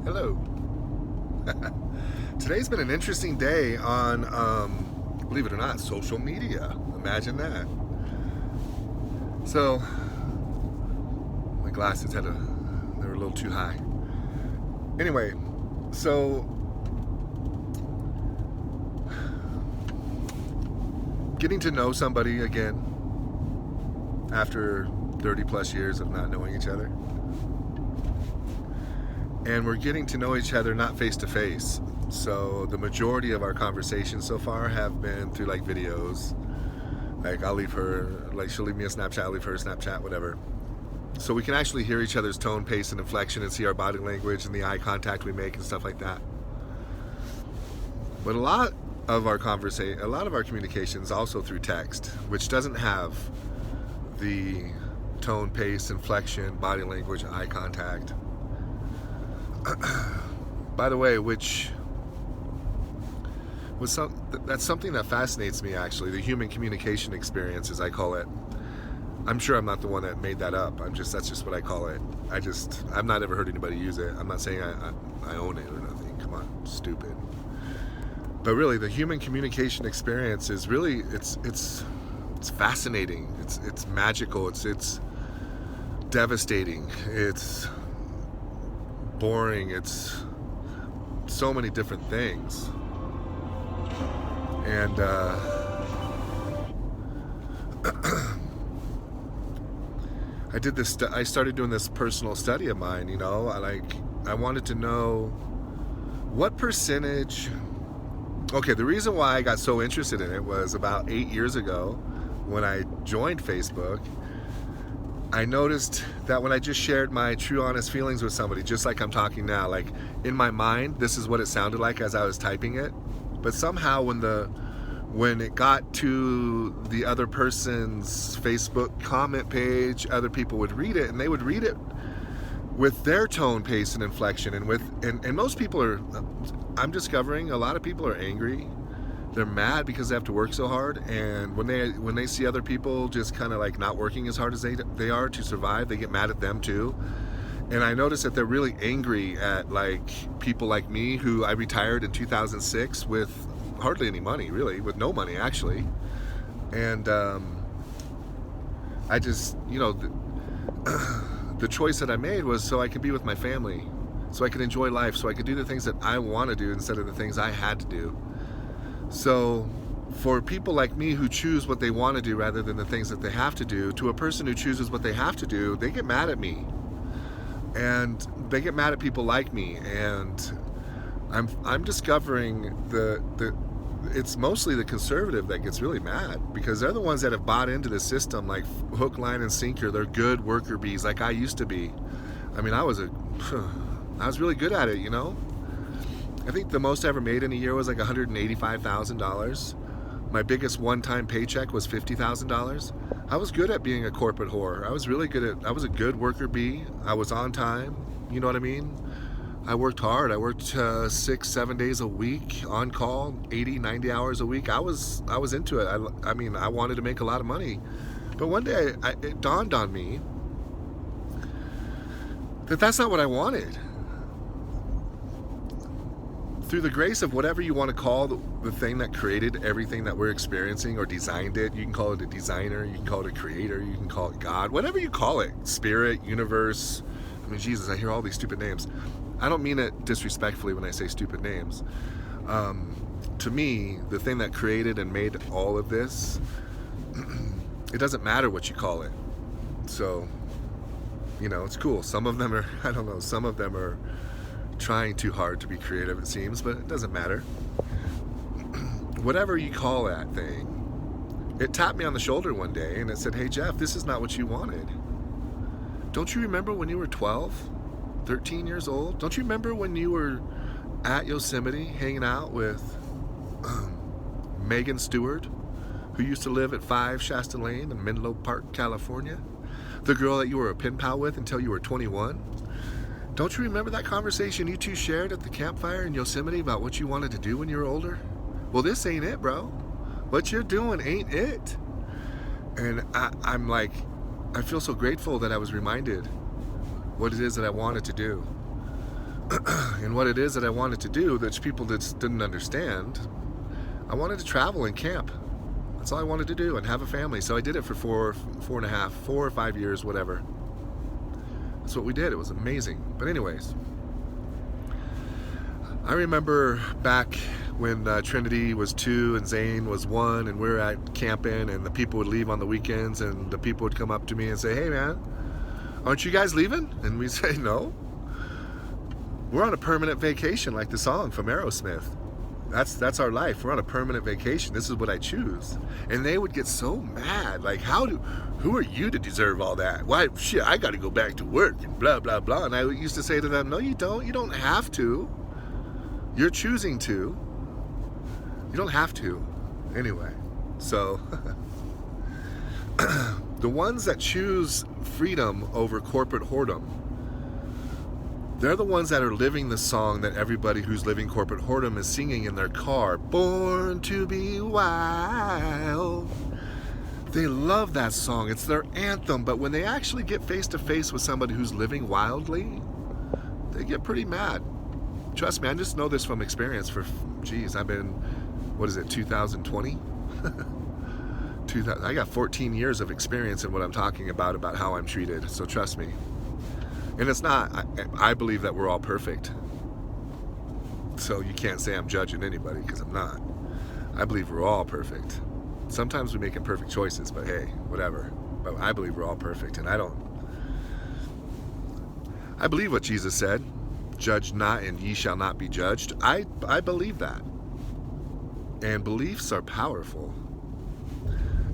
Hello. Today's been an interesting day on, believe it or not, social media. Imagine that. So, my glasses they were a little too high. Anyway, so getting to know somebody again after 30 plus years of not knowing each other. And we're getting to know each other not face to face. So the majority of our conversations so far have been through like videos. Like I'll leave her, like she'll leave me a Snapchat, I'll leave her a Snapchat, whatever. So we can actually hear each other's tone, pace, and inflection and see our body language and the eye contact we make and stuff like that. But a lot of our communications also through text, which doesn't have the tone, pace, inflection, body language, eye contact. By the way, which was that's something that fascinates me actually, the human communication experience, as I call it. I'm sure I'm not the one that made that up. That's just what I call it. I've not ever heard anybody use it. I'm not saying I own it or nothing. Come on, stupid. But really, the human communication experience is really it's fascinating. It's magical. It's devastating. It's boring. It's so many different things. And I started doing this personal study of mine. I wanted to know what percentage. Okay, the reason why I got so interested in it was about 8 years ago when I joined Facebook. I noticed that when I just shared my true, honest feelings with somebody, just like I'm talking now, like in my mind, this is what it sounded like as I was typing it. But somehow when it got to the other person's Facebook comment page, other people would read it, and they would read it with their tone, pace, and inflection. And most people are, I'm discovering, a lot of people are angry. They're mad because they have to work so hard, and when they see other people just kind of like not working as hard as they are to survive, they get mad at them too. And I noticed that they're really angry at like people like me, who I retired in 2006 with hardly any money, really, with no money actually. And I just, the choice that I made was so I could be with my family, so I could enjoy life, so I could do the things that I want to do instead of the things I had to do. So for people like me who choose what they want to do rather than the things that they have to do, to a person who chooses what they have to do, they get mad at me. And they get mad at people like me. And I'm discovering it's mostly the conservative that gets really mad, because they're the ones that have bought into the system like hook, line, and sinker. They're good worker bees like I used to be. I mean, I was really good at it, I think the most I ever made in a year was like $185,000. My biggest one-time paycheck was $50,000. I was good at being a corporate whore. I was a good worker bee. I was on time. You know what I mean? I worked hard. I worked 6-7 days a week on call, 80, 90 hours a week. I was into it. I mean, I wanted to make a lot of money. But one day it dawned on me that that's not what I wanted. Through the grace of whatever you want to call the thing that created everything that we're experiencing or designed it, you can call it a designer, you can call it a creator, you can call it God, whatever you call it, spirit, universe. I mean, Jesus, I hear all these stupid names. I don't mean it disrespectfully when I say stupid names. To me, the thing that created and made all of this, it doesn't matter what you call it. So, it's cool. Some of them are, I don't know, some of them are trying too hard to be creative, it seems, but it doesn't matter. Whatever you call that thing, it tapped me on the shoulder one day and it said, "Hey Jeff, this is not what you wanted. Don't you remember when you were 12, 13 years old? Don't you remember when you were at Yosemite hanging out with Megan Stewart, who used to live at 5 Shasta Lane in Menlo Park, California? The girl that you were a pen pal with until you were 21? Don't you remember that conversation you two shared at the campfire in Yosemite about what you wanted to do when you were older? Well, this ain't it, bro. What you're doing ain't it." And I'm like, I feel so grateful that I was reminded what it is that I wanted to do. And what it is that I wanted to do, that people just didn't understand, I wanted to travel and camp. That's all I wanted to do, and have a family. So I did it for 4 or 5 years, whatever. That's what we did. It was amazing. But anyways, I remember back when Trinity was 2 and Zane was 1, and we were at camping, and the people would leave on the weekends, and the people would come up to me and say, "Hey man, aren't you guys leaving?" And we say, "No, we're on a permanent vacation," like the song from Aerosmith. That's our life. We're on a permanent vacation. This is what I choose. And they would get so mad. Like, who are you to deserve all that? Why, shit, I got to go back to work and blah, blah, blah. And I used to say to them, no, you don't. You don't have to. You're choosing to. You don't have to. Anyway, so the ones that choose freedom over corporate whoredom, they're the ones that are living the song that everybody who's living corporate whoredom is singing in their car. Born to be wild. They love that song. It's their anthem. But when they actually get face to face with somebody who's living wildly, they get pretty mad. Trust me, I just know this from experience. I've been, 2020? I got 14 years of experience in what I'm talking about how I'm treated. So trust me. And it's not, I believe that we're all perfect. So you can't say I'm judging anybody, because I'm not. I believe we're all perfect. Sometimes we make imperfect choices, but hey, whatever. But I believe we're all perfect, and I believe what Jesus said, "Judge not, and ye shall not be judged." I believe that. And beliefs are powerful.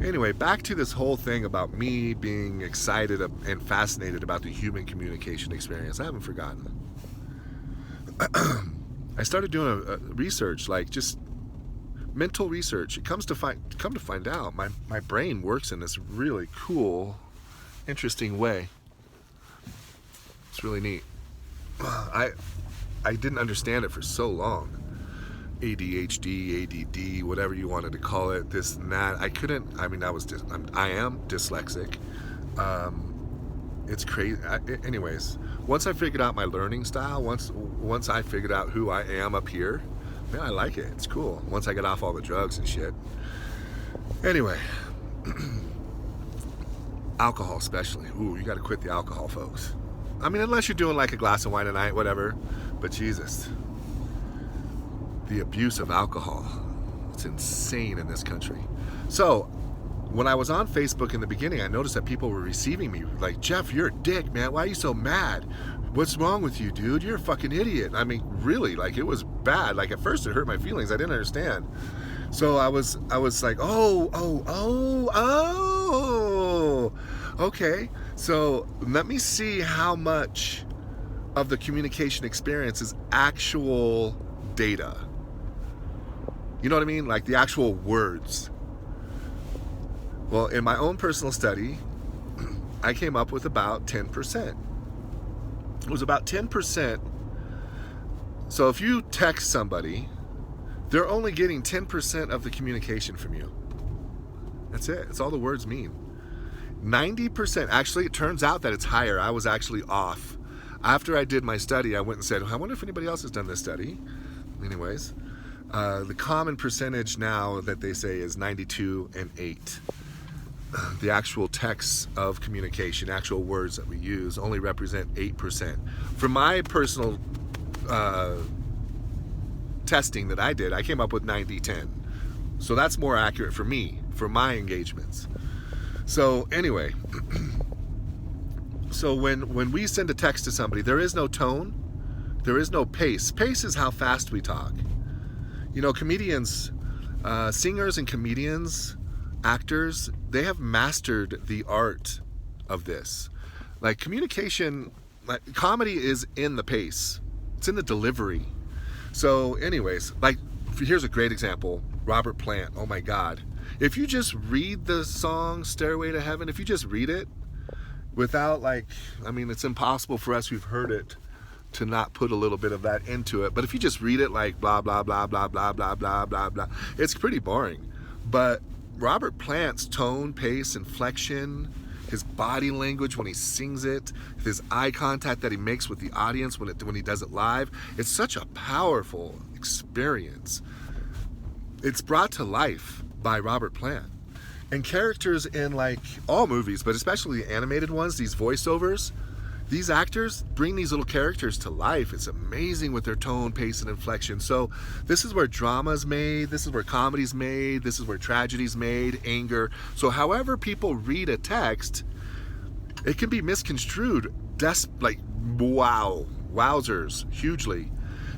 Anyway, back to this whole thing about me being excited and fascinated about the human communication experience. I haven't forgotten. I started doing a research, like just mental research. Come to find out, my brain works in this really cool, interesting way. It's really neat. I didn't understand it for so long. ADHD, ADD, whatever you wanted to call it, this and that. I am dyslexic. It's crazy. Anyways, once I figured out my learning style, once I figured out who I am up here, man, I like it. It's cool. Once I get off all the drugs and shit. Anyway, alcohol especially. Ooh, you got to quit the alcohol, folks. I mean, unless you're doing like a glass of wine a night, whatever. But Jesus. The abuse of alcohol. It's insane in this country. So, when I was on Facebook in the beginning, I noticed that people were receiving me like, "Jeff, you're a dick, man. Why are you so mad? What's wrong with you, dude? You're a fucking idiot." I mean, really, like, it was bad. Like, at first it hurt my feelings. I didn't understand. So I was like, okay. So let me see how much of the communication experience is actual data. You know what I mean? Like the actual words. Well, in my own personal study, I came up with about 10%. It was about 10%. So if you text somebody, they're only getting 10% of the communication from you. That's it. That's all the words mean. 90%, actually, it turns out that it's higher. I was actually off. After I did my study, I went and said, I wonder if anybody else has done this study. Anyways, the common percentage now that they say is 92 and 8. The actual texts of communication, actual words that we use, only represent 8%. From my personal testing that I did, I came up with 90-10. So that's more accurate for me, for my engagements. So anyway, so when we send a text to somebody, there is no tone, there is no pace. Pace is how fast we talk. You know, comedians, singers and comedians, actors, they have mastered the art of this. Like communication, like comedy is in the pace. It's in the delivery. So anyways, like here's a great example. Robert Plant, oh my God. If you just read the song Stairway to Heaven, if you just read it without it's impossible for us who've heard it to not put a little bit of that into it. But if you just read it like blah, blah, blah, blah, blah, blah, blah, blah, blah, it's pretty boring. But Robert Plant's tone, pace, inflection, his body language when he sings it, his eye contact that he makes with the audience when he does it live. It's such a powerful experience. It's brought to life by Robert Plant. And characters in like all movies, but especially the animated ones, these voiceovers, these actors bring these little characters to life. It's amazing with their tone, pace, and inflection. So this is where drama's made, this is where comedy's made, this is where tragedy's made, anger. So however people read a text, it can be misconstrued, like wowzers, hugely.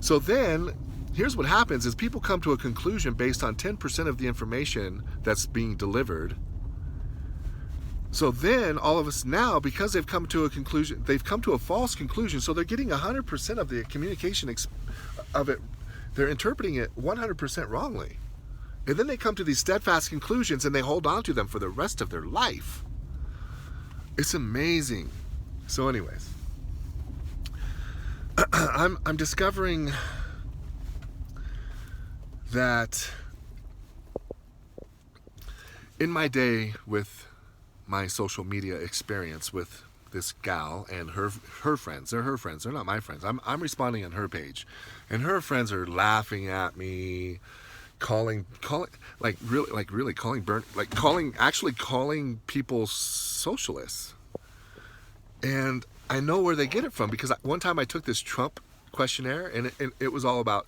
So then, here's what happens is people come to a conclusion based on 10% of the information that's being delivered. So then, all of us now, because they've come to a conclusion, they've come to a false conclusion, so they're getting 100% of the communication of it, they're interpreting it 100% wrongly. And then they come to these steadfast conclusions and they hold on to them for the rest of their life. It's amazing. So anyways, I'm discovering that in my day with my social media experience with this gal and her friends, they're her friends, they're not my friends. I'm responding on her page, and her friends are laughing at me, calling people socialists. And I know where they get it from, because one time I took this Trump questionnaire and it was all about,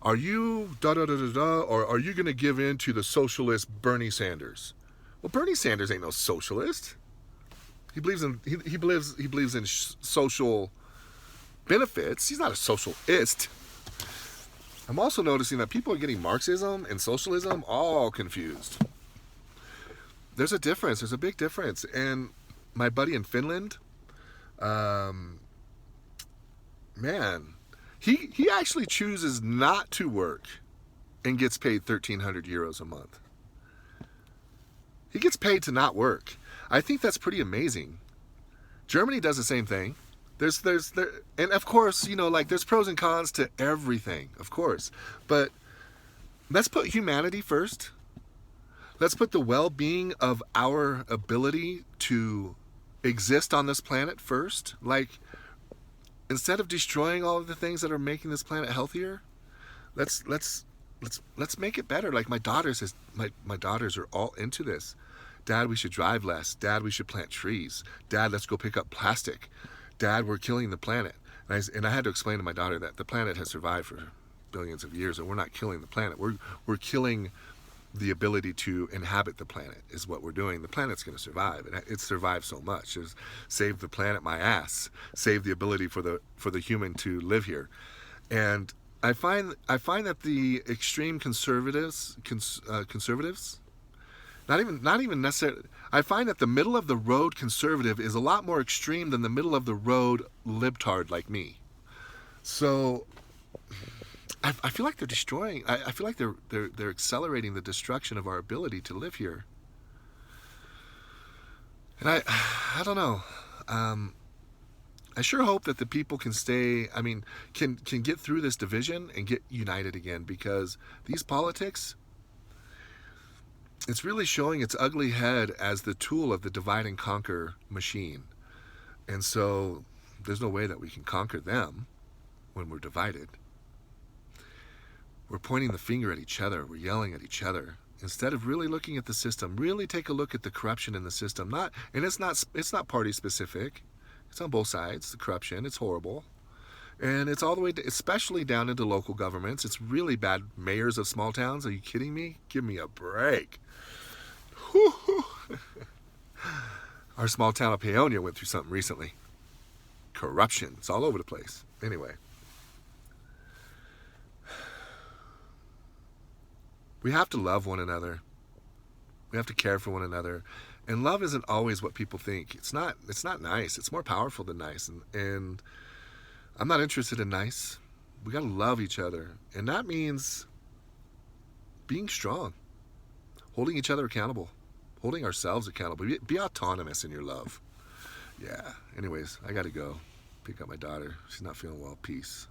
are you or are you going to give in to the socialist Bernie Sanders? Well, Bernie Sanders ain't no socialist. He believes in social benefits. He's not a socialist. I'm also noticing that people are getting Marxism and socialism all confused. There's a difference. There's a big difference. And my buddy in Finland, man, he actually chooses not to work and gets paid 1,300 euros a month. He gets paid to not work. I think that's pretty amazing. Germany does the same thing. And of course, there's pros and cons to everything, of course. But let's put humanity first. Let's put the well-being of our ability to exist on this planet first. Like, instead of destroying all of the things that are making this planet healthier, let's make it better. Like my daughters are all into this. Dad, we should drive less. Dad, we should plant trees. Dad, let's go pick up plastic. Dad, we're killing the planet. And I had to explain to my daughter that the planet has survived for billions of years, and we're not killing the planet. We're killing the ability to inhabit the planet is what we're doing. The planet's going to survive. It's survived so much. There's save the planet, my ass. Save the ability for the human to live here. And I find that the extreme conservatives, not even necessarily. I find that the middle of the road conservative is a lot more extreme than the middle of the road libtard like me. So I feel like they're destroying. I feel like they're accelerating the destruction of our ability to live here. And I don't know. I sure hope that the people can can get through this division and get united again, because these politics, it's really showing its ugly head as the tool of the divide and conquer machine. And so there's no way that we can conquer them when we're divided. We're pointing the finger at each other. We're yelling at each other. Instead of really looking at the system, really take a look at the corruption in the system. It's not party specific. It's on both sides. The corruption, it's horrible. And it's all the way especially down into local governments. It's really bad. Mayors of small towns. Are you kidding me? Give me a break. Our small town of Peonia went through something recently. Corruption. It's all over the place. Anyway. We have to love one another. We have to care for one another. And love isn't always what people think. It's not nice. It's more powerful than nice. And I'm not interested in nice. We got to love each other. And that means being strong. Holding each other accountable. Holding ourselves accountable. Be autonomous in your love. Yeah. Anyways, I got to go pick up my daughter. She's not feeling well. Peace.